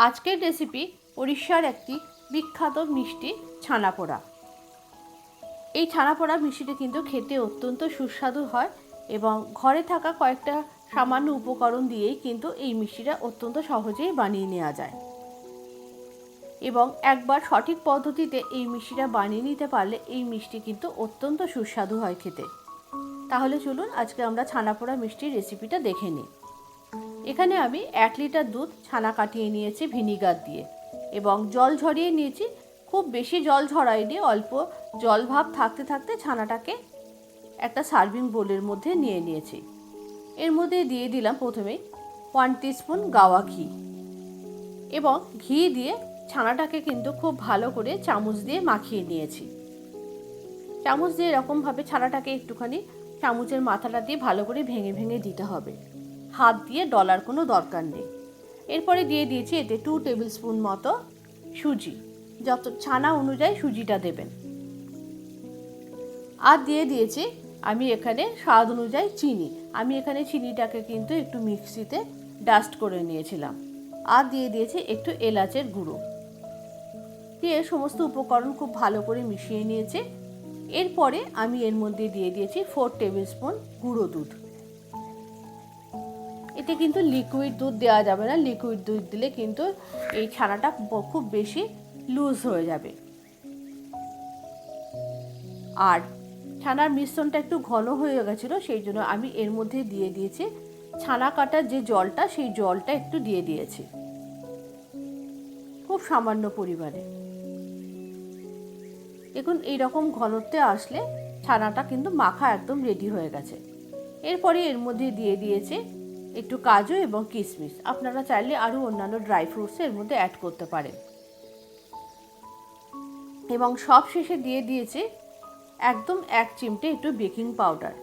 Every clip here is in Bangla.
আজকের রেসিপি উড়িষ্যার একটি বিখ্যাত মিষ্টি ছানাপোড়া। এই ছানাপোড়া মিষ্টিটি কিন্তু খেতে অত্যন্ত সুস্বাদু হয় এবং ঘরে থাকা কয়েকটা সামান্য উপকরণ দিয়েই কিন্তু এই মিষ্টিটা অত্যন্ত সহজেই বানিয়ে নেওয়া যায় এবং একবার সঠিক পদ্ধতিতে এই মিষ্টিটা বানিয়ে নিতে পারলে এই মিষ্টি কিন্তু অত্যন্ত সুস্বাদু হয় খেতে। তাহলে চলুন আজকে আমরা ছানাপোড়া মিষ্টির রেসিপিটা দেখে নিই। এখানে আমি 1 লিটার দুধ ছানা কাটিয়ে নিয়েছি ভিনিগার দিয়ে এবং জল ঝরিয়ে নিয়েছি। খুব বেশি জল ঝরাইনি, অল্প জল ভাব থাকতে থাকতে ছানাটাকে একটা সার্ভিং বোলের মধ্যে নিয়ে নিয়েছি। এর মধ্যে দিয়ে দিলাম প্রথমেই 1 টিস্পুন গাওয়া ঘি এবং ঘি দিয়ে ছানাটাকে কিন্তু খুব ভালো করে চামচ দিয়ে মাখিয়ে নিয়েছি। চামচ দিয়ে এরকমভাবে ছানাটাকে একটুখানি চামচের মাথাটা দিয়ে ভালো করে ভেঙে ভেঙে দিতে হবে, হাত দিয়ে ডলার কোনো দরকার নেই। এরপরে দিয়ে দিয়েছি এতে 2 টেবিল স্পুন মতো সুজি, যত ছানা অনুযায়ী সুজিটা দেবেন। আর দিয়ে দিয়েছি আমি এখানে স্বাদ অনুযায়ী চিনি। আমি এখানে চিনিটাকে কিন্তু একটু মিক্সিতে ডাস্ট করে নিয়েছিলাম। আর দিয়ে দিয়েছি একটু এলাচের গুঁড়ো দিয়ে সমস্ত উপকরণ খুব ভালো করে মিশিয়ে নিয়েছি। এরপরে আমি এর মধ্যে দিয়ে দিয়েছি 4 টেবিল স্পুন গুঁড়ো দুধ। এতে কিন্তু লিকুইড দুধ দেওয়া যাবে না, লিকুইড দুধ দিলে কিন্তু এই ছানাটা খুব বেশি লুজ হয়ে যাবে। আর ছানার মিশ্রণটা একটু ঘন হয়ে গেছিলো, সেই জন্য আমি এর মধ্যে দিয়ে দিয়েছি ছানা কাটার যে জলটা, সেই জলটা একটু দিয়ে দিয়েছি খুব সামান্য পরিমাণে। দেখুন এইরকম ঘনত্বে আসলে ছানাটা কিন্তু মাখা একদম রেডি হয়ে গেছে। এরপরে এর মধ্যে দিয়ে দিয়েছে একটু কাজু এবং কিশমিশ। আপনারা চাইলে আরও অন্যান্য ড্রাই ফ্রুটস এর মধ্যে অ্যাড করতে পারেন। এবং সব শেষে দিয়ে দিয়েছে একদম 1 চিমটে একটু বেকিং পাউডার।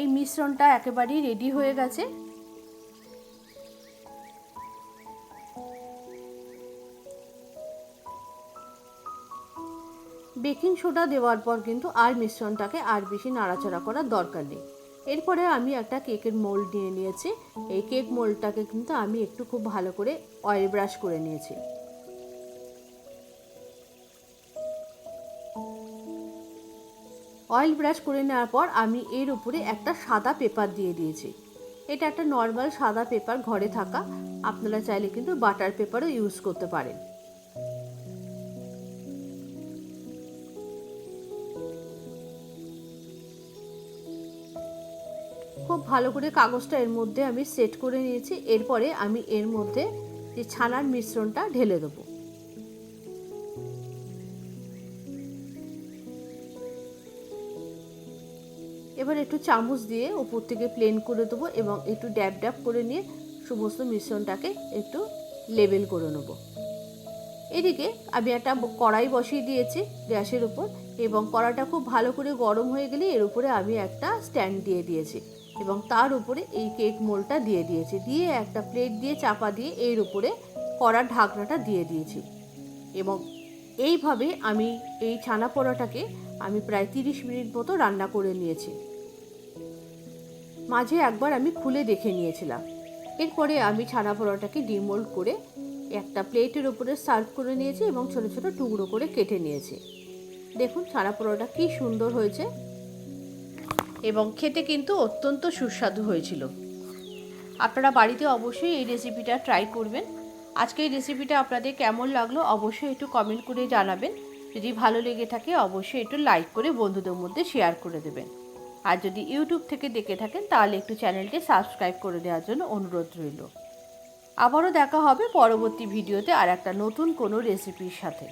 এই মিশ্রণটা একেবারেই রেডি হয়ে গেছে। বেকিং সোডা দেওয়ার পর কিন্তু আর মিশ্রণটাকে আর বেশি নাড়াচাড়া করার দরকার নেই। এরপরে আমি একটা কেকের মোল্ড নিয়ে নিয়েছি। এই কেক মোল্ডটাকে কিন্তু আমি একটু খুব ভালো করে অয়েল ব্রাশ করে নিয়েছি। অয়েল ব্রাশ করে নেওয়ার পর আমি এর উপরে একটা সাদা পেপার দিয়ে দিয়েছি। এটা একটা নর্মাল সাদা পেপার ঘরে থাকা, আপনারা চাইলে কিন্তু বাটার পেপারও ইউজ করতে পারেন। খুব ভালো করে কাগজটা এর মধ্যে আমি সেট করে নিয়েছি। এরপরে আমি এর মধ্যে যে ছানার মিশ্রণটা ঢেলে দেবো। এবার একটু চামচ দিয়ে উপর থেকে প্লেন করে দেবো এবং একটু ড্যাব ড্যাব করে নিয়ে সমস্ত মিশ্রণটাকে একটু লেবেল করে নেব। এদিকে আমি একটা কড়াই বসিয়ে দিয়েছি গ্যাসের উপর এবং কড়াইটা খুব ভালো করে গরম হয়ে গেলে এর উপরে আমি একটা স্ট্যান্ড দিয়ে দিয়েছি এবং তার উপরে এই কেক মোল্ডটা দিয়ে দিয়েছি। দিয়ে একটা প্লেট দিয়ে চাপা দিয়ে এর উপরে কড়ার ঢাকনাটা দিয়ে দিয়েছি এবং এইভাবে আমি এই ছানা পোড়াটাকে আমি প্রায় 30 মিনিট মতো রান্না করে নিয়েছি। মাঝে একবার আমি খুলে দেখে নিয়েছিলাম। এরপরে আমি ছানা পোড়াটাকে ডিমোল্ড করে একটা প্লেটের উপরে সার্ভ করে নিয়েছি এবং ছোট ছোট টুকরো করে কেটে নিয়েছি। দেখুন ছানা পোড়াটা কি সুন্দর হয়েছে এবং খেতে কিন্তু অত্যন্ত সুস্বাদু হয়েছিল। আপনারা বাড়িতে অবশ্যই এই রেসিপিটা ট্রাই করবেন। আজকে এই রেসিপিটা আপনাদের কেমন লাগলো অবশ্যই একটু কমেন্ট করে জানাবেন। যদি ভালো লেগে থাকে অবশ্যই একটু লাইক করে বন্ধুদের মধ্যে শেয়ার করে দেবেন। আর যদি ইউটিউব থেকে দেখে থাকেন তাহলে একটু চ্যানেলটি সাবস্ক্রাইব করে দেওয়ার জন্য অনুরোধ রইল। আবারও দেখা হবে পরবর্তী ভিডিওতে আর একটা নতুন কোনো রেসিপির সাথে।